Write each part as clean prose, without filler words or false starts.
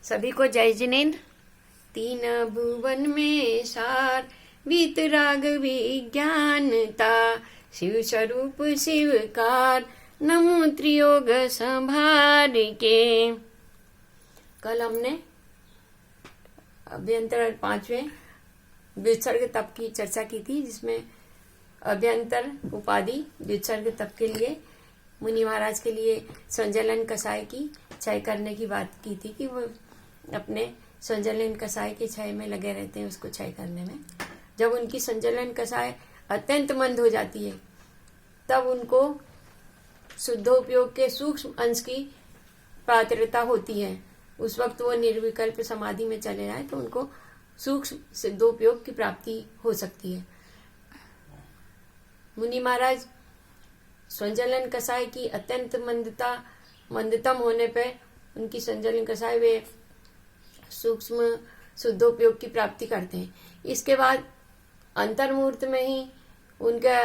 सभी को जय जिनेन्द्र। तीन भुवन में सार वीतराग विज्ञानता, शिव स्वरूप शिवकार नमो त्रियोग संभार के। कल हमने अभ्यंतर 5वें व्युत्सर्ग तप की चर्चा की थी, जिसमें अभ्यंतर उपाधि व्युत्सर्ग तप के लिए मुनि महाराज के लिए संजलन कषाय की क्षय करने की बात की थी कि वो अपने संजलन कषाय के क्षय में लगे रहते हैं, उसको क्षय करने में। जब उनकी संजलन कषाय अत्यंत मंद हो जाती है, तब उनको शुद्धोपयोग के सूक्ष्म अंश की पात्रता होती है। उस वक्त वो निर्विकल्प समाधि में चले जाए तो उनको सूक्ष्म सिद्धोपयोग की प्राप्ति हो सकती है। मुनि महाराज संजलन कषाय की अत्यंत मंदतम होने पे उनकी संजलन कषाय वे सूक्ष्म शुद्धोपयोग की प्राप्ति करते हैं। इसके बाद अंतर्मुहूर्त में ही उनका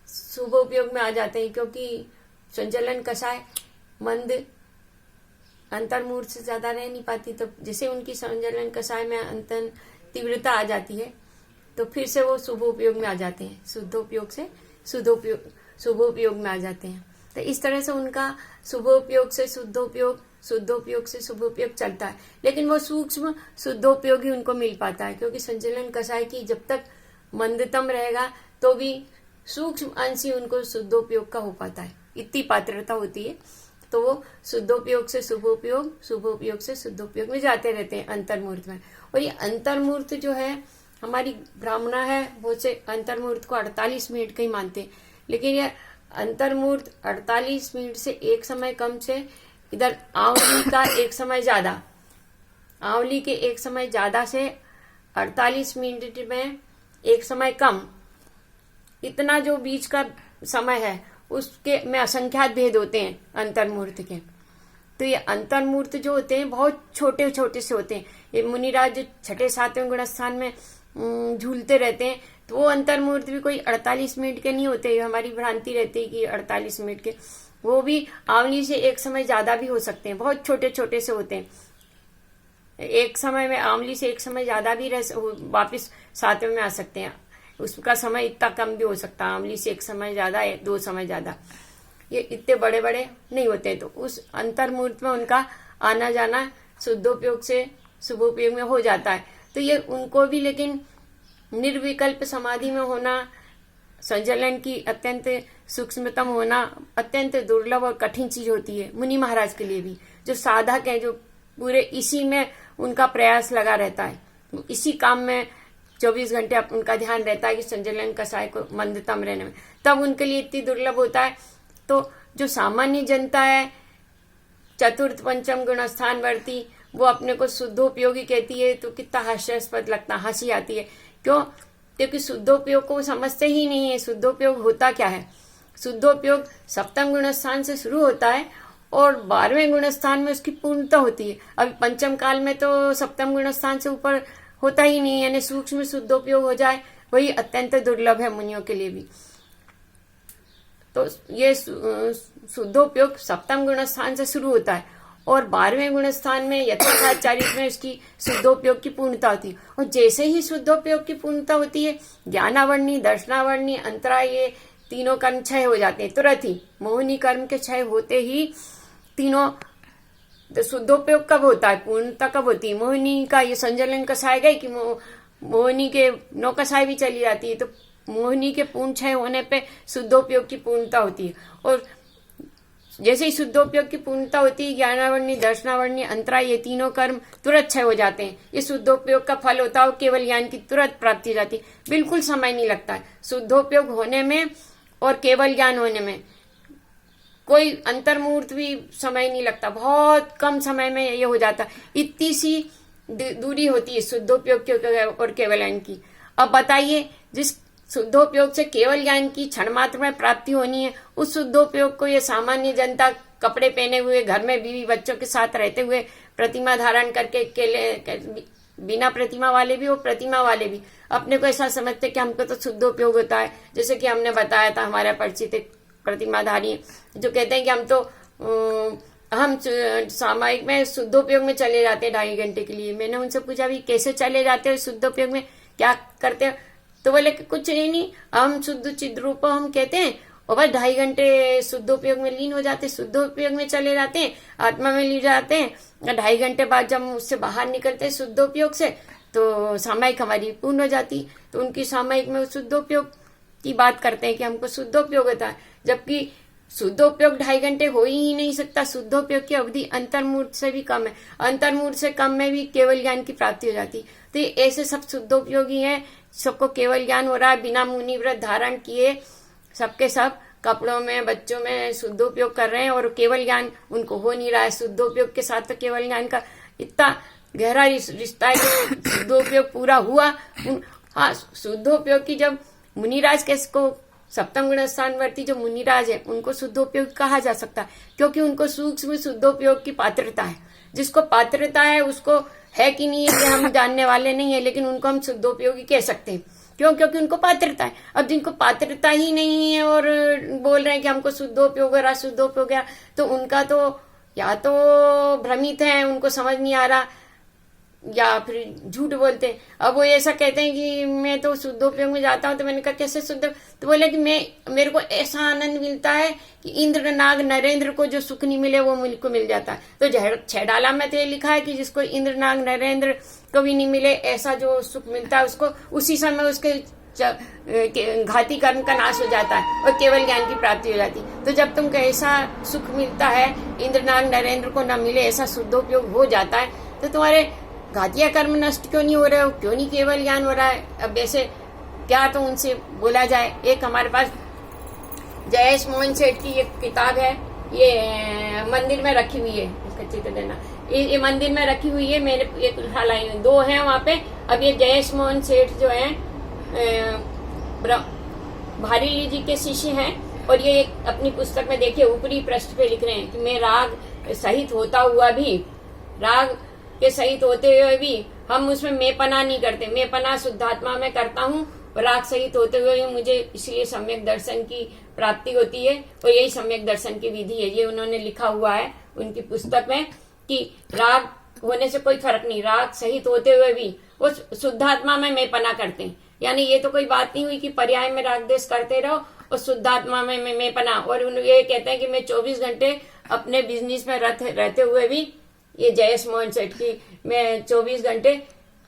शुभोपयोग में आ जाते हैं, क्योंकि संजलन कषाय मंद अंतर्मुहूर्त से ज्यादा रह नहीं पाती। तो जैसे उनकी संजलन कषाय में अंतर तीव्रता आ जाती है तो फिर से वो शुभोपयोग में आ जाते हैं, शुद्धोपयोग से शुभोपयोग में आ जाते हैं। तो इस तरह से उनका शुभोपयोग से शुद्धोपयोग, शुद्धोपयोग से शुभोपयोग चलता है, लेकिन वो सूक्ष्म शुद्धोपयोग ही उनको मिल पाता है, क्योंकि संजलन कषाय की जब तक मंदतम रहेगा तो भी सूक्ष्म अंश ही उनको शुद्धोपयोग का हो पाता है, इतनी पात्रता होती है। तो वो शुद्धोपयोग से शुभोपयोग, शुभोपयोग से शुद्धोपयोग में जाते रहते हैं अंतर्मुहूर्त में। और ये अंतर्मुहूर्त जो है, हमारी ब्राह्मणा है वो से अंतर्मुहूर्त को 48 मिनट का ही मानते हैं, लेकिन ये अंतर्मुहूर्त 48 मिनट से एक समय कम से इधर आंवली का एक समय ज्यादा, आंवली के एक समय ज्यादा से 48 मिनट में एक समय कम, इतना जो बीच का समय है उसके में असंख्यात भेद होते हैं अंतर्मुहूर्त के। तो ये अंतर्मुहूर्त जो होते हैं बहुत छोटे छोटे से होते हैं। ये मुनिराज जो 6-7वें गुणस्थान में झूलते रहते हैं, तो वो अंतर्मुहूर्त भी कोई 48 मिनट के नहीं होते। हमारी भ्रांति रहती है कि 48 मिनट के, वो भी आंवली से एक समय ज्यादा भी हो सकते हैं, बहुत छोटे छोटे से होते हैं। एक समय में आंवली से एक समय ज्यादा भी वापिस 7वें में आ सकते हैं, उसका समय इतना कम भी हो सकता है। आंवली से एक समय ज्यादा, 2 समय ज्यादा, ये इतने बड़े बड़े नहीं होते। तो उस अंतर्मुहूर्त में उनका आना जाना शुद्धोपयोग से शुभोपयोग में हो जाता है। तो ये उनको भी, लेकिन निर्विकल्प समाधि में होना, संजलन की अत्यंत सूक्ष्मतम होना अत्यंत दुर्लभ और कठिन चीज होती है मुनि महाराज के लिए भी। जो साधक है, जो पूरे इसी में उनका प्रयास लगा रहता है, इसी काम में 24 घंटे उनका ध्यान रहता है कि संजलन कषाय को मंदतम रहने में, तब उनके लिए इतनी दुर्लभ होता है। तो जो सामान्य जनता है, चतुर्थ पंचम गुण स्थान वर्ती, वो अपने को शुद्धोपयोगी कहती है, तो कितना हास्यास्पद लगता, हंसी आती है। क्यों? क्योंकि शुद्धोपयोग को वो समझते ही नहीं है। शुद्धोपयोग होता क्या है? शुद्धोपयोग सप्तम गुण स्थान से शुरू होता है और 12वें गुण स्थान में उसकी पूर्णता होती है। अभी पंचम काल में तो सप्तम गुण स्थान से ऊपर होता ही नहीं, यानी सूक्ष्म शुद्धोपयोग हो जाए वही अत्यंत दुर्लभ है मुनियों के लिए भी। तो ये शुद्धोपयोग सप्तम गुण स्थान से शुरू होता है और 12वें गुण स्थान में यथाचारित में उसकी शुद्धोपयोग की पूर्णता होती है। और जैसे ही शुद्धोपयोग की पूर्णता होती है, ज्ञानावर्णी, दर्शनावर्णी, अंतरा, ये तीनों कर्म क्षय हो जाते हैं तुरंत ही। मोहिनी कर्म के क्षय होते ही तीनों, तो शुद्धोपयोग कब होता है, पूर्णता कब होती है? मोहिनी का ये संजलन कषाय गए कि मोहिनी के 9 कषाय भी चली जाती है, तो मोहिनी के पूर्ण क्षय होने पे शुद्धोपयोग की पूर्णता होती है। और जैसे ही शुद्धोपयोग की पूर्णता होती है, ज्ञानावर्णी, दर्शनावर्णी, अंतरा, ये तीनों कर्म तुरंत क्षय हो जाते हैं। ये शुद्धोपयोग का फल होता है, केवल ज्ञान की तुरंत प्राप्ति हो जाती है, बिल्कुल समय नहीं लगता है। शुद्धोपयोग होने में और केवल ज्ञान होने में कोई अंतर्मुहूर्त भी समय नहीं लगता, बहुत कम समय में ये हो जाता है। इतनी सी दूरी होती है शुद्धोपयोग और केवल ज्ञान की। अब बताइए, जिस शुद्धोपयोग से केवल ज्ञान की क्षण मात्र में प्राप्ति होनी है, उस शुद्धोपयोग को ये सामान्य जनता कपड़े पहने हुए, घर में बीवी बच्चों के साथ रहते हुए, प्रतिमा धारण करके, बिना प्रतिमा वाले भी और प्रतिमा वाले भी अपने को ऐसा समझते कि हमको तो शुद्धोपयोग होता है। जैसे कि हमने बताया था, हमारा परिचित प्रतिमाधारी जो कहते हैं कि हम तो हम सामयिक में शुद्धोपयोग में चले जाते हैं 2.5 घंटे के लिए। मैंने उनसे पूछा भी कैसे चले जाते हो शुद्धोपयोग में, क्या करते हो? तो बोले कि कुछ नहीं, हम शुद्ध चिद्रूप हम कहते हैं और बस 2.5 घंटे शुद्धोपयोग में लीन हो जाते, शुद्धोपयोग में चले जाते हैं, आत्मा में लीन जाते हैं। 2.5 घंटे बाद जब उससे बाहर निकलते हैं शुद्धोपयोग से तो सामयिक हमारी पूर्ण हो जाती। तो उनकी सामयिक में शुद्धोपयोग की बात करते हैं कि हमको शुद्धोपयोग होता है, जबकि शुद्धोपयोग 2.5 घंटे हो ही नहीं सकता। शुद्धोपयोग की अवधि अंतर्मूर्त से भी कम है, अंतर्मूर्त से कम में भी केवल ज्ञान की प्राप्ति हो जाती। तो ये ऐसे सब शुद्धोपयोगी हैं, सबको केवल ज्ञान हो रहा है बिना मुनि व्रत धारण किए, सबके सब कपड़ों में बच्चों में शुद्धोपयोग कर रहे हैं और केवल ज्ञान उनको हो नहीं रहा है। शुद्धोपयोग के साथ तो केवल ज्ञान का इतना गहरा रिश्ता है कि शुद्धोपयोग पूरा हुआ। हाँ, शुद्धोपयोग की जब मुनिराज किसको सप्तम गुण स्थानवर्ती जो मुनिराज है उनको शुद्धोपयोग कहा जा सकता है, क्योंकि उनको सूक्ष्म शुद्धोपयोग की पात्रता है। जिसको पात्रता है उसको है कि नहीं है कि हम जानने वाले नहीं है, लेकिन उनको हम शुद्धोपयोगी कह सकते हैं। क्यों? क्योंकि उनको पात्रता है। अब जिनको पात्रता ही नहीं है और बोल रहे हैं कि हमको शुद्धोपयोग हो रहा, शुद्धोपयोग हो रहा, तो उनका तो या तो भ्रमित है, उनको समझ नहीं आ रहा, या फिर झूठ बोलते हैं। अब वो ऐसा कहते हैं कि मैं तो शुद्धोपयोग में जाता हूँ। तो मैंने कहा कैसे शुद्ध? तो बोले कि मेरे को ऐसा आनंद मिलता है कि इंद्र नाग नरेंद्र को जो सुख नहीं मिले वो मुझको मिल जाता है। तो 6 डाला में तो ये लिखा है कि जिसको इंद्र नाग नरेंद्र को भी नहीं मिले ऐसा जो सुख मिलता है उसको उसी समय उसके घाती कर्म का नाश हो जाता है और केवल ज्ञान की प्राप्ति हो जाती। तो जब तुमको ऐसा सुख मिलता है, इंद्र नाग नरेंद्र को न मिले ऐसा शुद्धोपयोग हो जाता है, तो तुम्हारे घातिया कर्म नष्ट क्यों नहीं हो रहे हो? क्यों नहीं केवल ज्ञान हो रहा है? अब ऐसे क्या तो उनसे बोला जाए। एक हमारे पास जयेश मोहन सेठ की एक किताब है, ये मंदिर में रखी हुई है, इसका चित्र देना। ये मंदिर में रखी हुई है, मेरे एक लाई 2 है वहां पे। अब ये जयेश मोहन सेठ जो है भारीली जी के शिष्य हैं और ये अपनी पुस्तक में देखिए ऊपरी पृष्ठ पे लिख रहे हैं कि मैं राग सहित होता हुआ भी, राग के सहित होते हुए भी हम उसमें मेपना नहीं करते। मेपना शुद्धात्मा में करता हूँ, राग सहित होते हुए मुझे इसलिए सम्यक दर्शन की प्राप्ति होती है और यही सम्यक दर्शन की विधि है। ये उन्होंने लिखा हुआ है उनकी पुस्तक में कि राग होने से कोई फर्क नहीं, राग सहित होते हुए भी वो शुद्धात्मा में मेपना करते हैं। यानी ये तो कोई बात नहीं हुई कि पर्याय में राग द्वेष करते रहो और शुद्धात्मा में मेपना। और ये कहते हैं कि मैं 24 घंटे अपने बिजनेस में रहते हुए भी, ये जयेश मोहन सेठ की, मैं 24 घंटे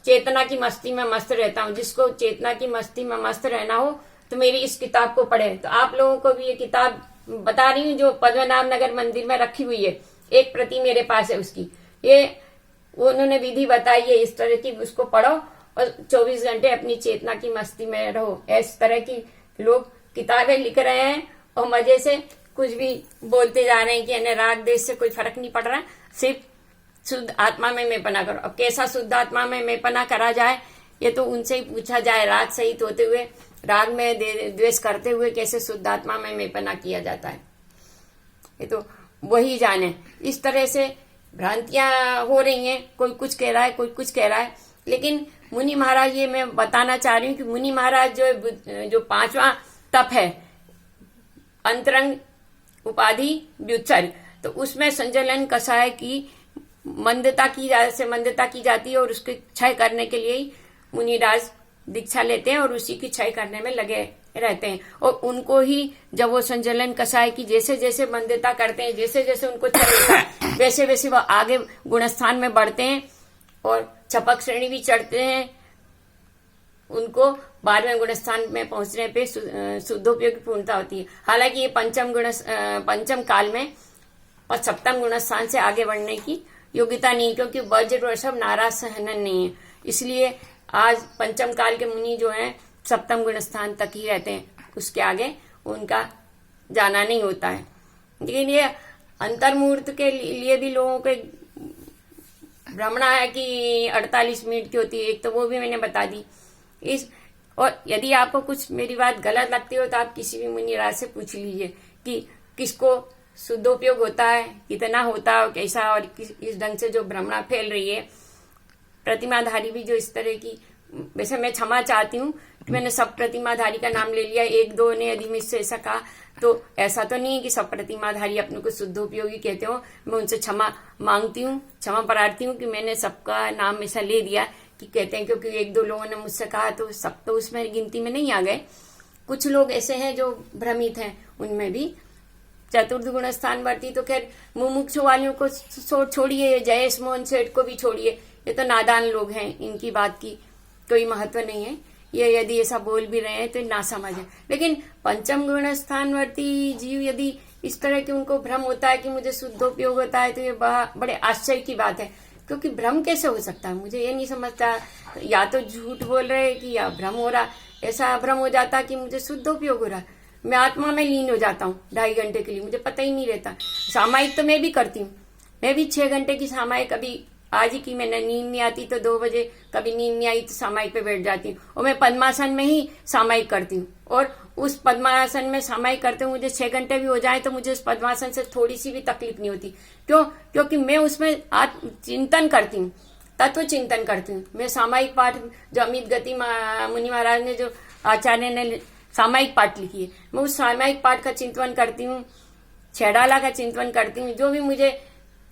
चेतना की मस्ती में मस्त रहता हूँ। जिसको चेतना की मस्ती में मस्त रहना हो तो मेरी इस किताब को पढ़े। तो आप लोगों को भी ये किताब बता रही हूँ जो पद्मनाभ नगर मंदिर में रखी हुई है, एक प्रति मेरे पास है उसकी। ये उन्होंने विधि बताई है इस तरह की, उसको पढ़ो और 24 घंटे अपनी चेतना की मस्ती में रहो। इस तरह की लोग किताबें लिख रहे हैं और मजे से कुछ भी बोलते जा रहे हैं कि राग देश से कोई फर्क नहीं पड़ रहा, सिर्फ शुद्ध आत्मा में मेपना करो। अब कैसा शुद्ध आत्मा में मेपना करा जाए ये तो उनसे ही पूछा जाए। राग सहित होते हुए, राग में द्वेष करते हुए कैसे शुद्ध आत्मा में मेपना किया जाता है, ये तो वही जाने। इस तरह से भ्रांतियां हो रही हैं, कोई कुछ कह रहा है, कोई कुछ कह रहा है। लेकिन मुनि महाराज, ये मैं बताना चाह रही हूँ कि मुनि महाराज जो 5वां तप है अंतरंग उपाधि व्युत्सर्ग, तो उसमें संजलन कषाय की मंदता की जाती है और उसके क्षय करने के लिए ही मुनिराज दीक्षा लेते हैं और उसी की क्षय करने में लगे रहते हैं। और उनको ही जब वो संजलन कषाय की जैसे जैसे मंदता करते हैं, जैसे जैसे उनको क्षय होता है, वैसे वैसे वो आगे गुणस्थान में बढ़ते हैं और छपक श्रेणी भी चढ़ते हैं। उनको 12वें गुणस्थान में पहुंचने पे शुद्धोपयोग पूर्णता होती है। हालांकि ये पंचम काल में और सप्तम गुणस्थान से आगे बढ़ने की योग्यता नहीं, क्योंकि वज्र और सब नाराज सहनन नहीं है। इसलिए आज पंचम काल के मुनि जो हैं सप्तम गुणस्थान तक ही रहते हैं, उसके आगे उनका जाना नहीं होता है। लेकिन ये अंतर्मुहूर्त के लिए भी लोगों के भ्रमणा है कि 48 मिनट की होती है, एक तो वो भी मैंने बता दी। और यदि आपको कुछ मेरी बात गलत लगती हो तो आप किसी भी मुनिराज से पूछ लीजिए कि किसको शुद्धोपयोग होता है, कितना होता है और कैसा, और इस ढंग से जो भ्रमणा फैल रही है। प्रतिमाधारी भी जो इस तरह की, वैसे मैं क्षमा चाहती हूँ कि मैंने सब प्रतिमाधारी का नाम ले लिया, एक दो ने यदि मुझसे ऐसा कहा तो ऐसा तो नहीं है कि सब प्रतिमाधारी अपने को शुद्धोपयोगी कहते हो। मैं उनसे क्षमा मांगती हूँ, क्षमा प्रार्थी हूँ कि मैंने सबका नाम ऐसा ले दिया कि कहते हैं क्योंकि एक दो लोगों ने मुझसे कहा तो सब तो उसमें गिनती में नहीं आ गए। कुछ लोग ऐसे हैं जो भ्रमित हैं, उनमें भी चतुर्थ गुण स्थान वर्ती तो खैर मुमुक्षु वालियों को छोड़िए, जयेश मोहन सेठ को भी छोड़िए, ये तो नादान लोग हैं, इनकी बात की कोई महत्व नहीं है। ये यदि ऐसा बोल भी रहे हैं तो ना समझ है। लेकिन पंचम गुण स्थानवर्ती जीव यदि इस तरह की उनको भ्रम होता है कि मुझे शुद्धोपयोग होता है तो ये बड़े आश्चर्य की बात है, क्योंकि भ्रम कैसे हो सकता है मुझे ये नहीं समझता। या तो झूठ बोल रहे कि या भ्रम हो रहा, ऐसा भ्रम हो जाता कि मुझे शुद्धोपयोग हो रहा, मैं आत्मा में लीन हो जाता हूँ 2.5 घंटे के लिए, मुझे पता ही नहीं रहता। सामायिक तो मैं भी करती हूँ, मैं भी 6 घंटे की सामायिक, कभी आज ही की मैंने नींद नहीं आती तो 2 बजे, कभी नींद नहीं आई तो सामायिक पे बैठ जाती हूँ, और मैं पद्मासन में ही सामायिक करती हूँ। और उस पद्मासन में सामायिक करते हुए मुझे 6 घंटे भी हो जाए तो मुझे उस पद्मासन से थोड़ी सी भी तकलीफ नहीं होती। क्यों? क्योंकि मैं उसमें चिंतन करती हूँ, तत्व चिंतन करती हूँ। मैं सामायिक पाठ जो अमित गति मुनि महाराज ने, जो आचार्य ने सामायिक पाठ लिखी है, मैं उस सामायिक पाठ का चिंतन करती हूँ, छेड़ाला का चिंतन करती हूँ। जो भी मुझे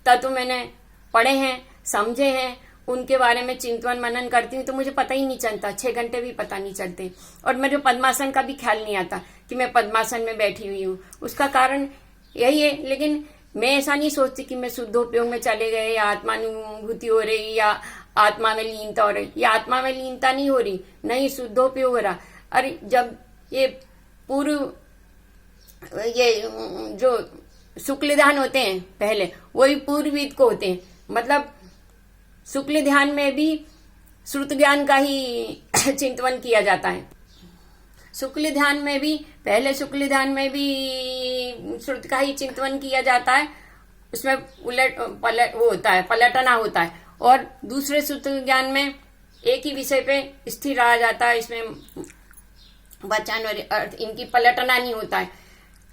तत्व मैंने पढ़े हैं, समझे हैं, उनके बारे में चिंतन मनन करती हूँ तो मुझे पता ही नहीं चलता, 6 घंटे भी पता नहीं चलते। और मेरे पद्मासन का भी ख्याल नहीं आता कि मैं पद्मासन में बैठी हुई हूँ। उसका कारण यही है। लेकिन मैं ऐसा नहीं सोचती कि मैं शुद्धोपयोग में चले गए या आत्मानुभूति हो रही या आत्मा में लीनता हो रही। या आत्मा में लीनता नहीं हो रही, नहीं शुद्धोपयोग हो रहा। अरे जब ये पूर्व ये जो शुक्ल ध्यान होते हैं पहले, वही पूर्वविद को होते हैं। मतलब शुक्ल ध्यान में भी श्रुत ज्ञान का ही चिंतन किया जाता है। शुक्ल ध्यान में भी, पहले शुक्ल ध्यान में भी श्रुत का ही चिंतन किया जाता है। उसमें उलट वो होता है, पलटना होता है। और दूसरे श्रुत ज्ञान में एक ही विषय पे स्थिर रहा जाता है, इसमें वचन और अर्थ इनकी पलटना नहीं होता है।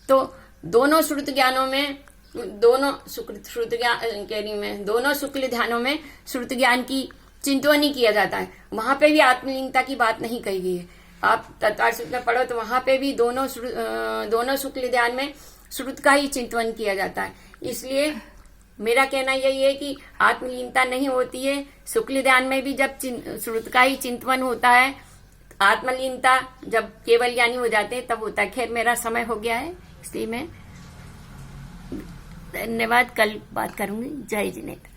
तो दोनों श्रुत ज्ञानों में, दोनों श्रुत ज्ञान कह रही मैं, दोनों शुक्ल ध्यानों में श्रुत ज्ञान की चिंतन ही किया जाता है। वहां पे भी आत्मलीनता की बात नहीं कही गई है। आप तत्वार्थ सूत्र में पढ़ो तो वहां पे भी दोनों शुक्ल ध्यान में श्रुत का ही चिंतन किया जाता है। इसलिए मेरा कहना यही है कि आत्मलीनता नहीं होती है। शुक्ल ध्यान में भी जब श्रुत का ही चिंतन होता है, आत्मलीनता जब केवल ज्ञानी हो जाते हैं तब होता है। खैर मेरा समय हो गया है, इसलिए मैं धन्यवाद, कल बात करूंगी। जय जिनेन्द्र।